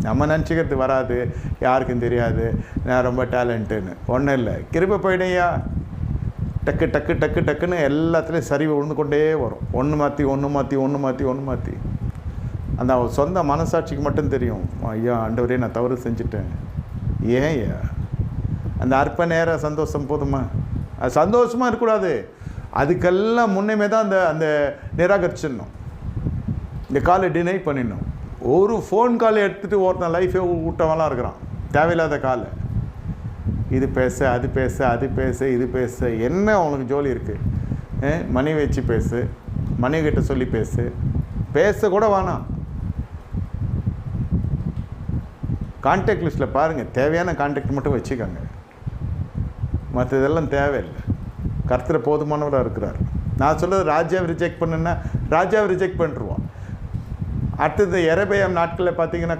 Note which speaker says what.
Speaker 1: நம்ம நினச்சிக்கிறது வராது, யாருக்கும் தெரியாது, நான் ரொம்ப டேலண்ட்டுன்னு. ஒன்றும் இல்லை, கிருபை போயிடையா டக்கு டக்கு டக்கு டக்குன்னு எல்லாத்துலேயும் சரிவு விழுந்து கொண்டே வரும். ஒன்று மாற்றி அந்த சொந்த மனசாட்சிக்கு மட்டும் தெரியும், ஐயா ஆண்டவரே நான் தவறு செஞ்சுட்டேன். ஏன் ஐயா? அந்த அற்ப நேர சந்தோஷம் போதுமா? அது சந்தோஷமாக இருக்கக்கூடாது, அதுக்கெல்லாம் முன்னமே தான் அந்த நிராகரிச்சிடணும், இந்த காலை டினை பண்ணிடணும். ஒரு ஃபோன் கால் எடுத்துகிட்டு ஒருத்தன் லைஃபே விட்டவெல்லாம் இருக்கிறான், தேவையில்லாத காலை. இது பேச அது பேச அது பேச இது பேச, என்ன அவனுக்கு ஜோலி இருக்குது? மனைவி வச்சு பேசு, மனைவிகிட்ட சொல்லி பேச கூட வேணாம். கான்டாக்ட் லிஸ்ட்டில் பாருங்கள், தேவையான கான்டாக்ட் மட்டும் வச்சுக்கோங்க, மற்றதெல்லாம் தேவையில்லை. கர்த்தர் போதுமானவராக இருக்கிறார். நான் சொல்கிறது ராஜாவை ரிஜெக்ட் பண்ணுன்னா ராஜாவை ரிஜெக்ட் பண்ணிடுவான். அடுத்தது எரபேயாம் நாட்களில் பார்த்தீங்கன்னா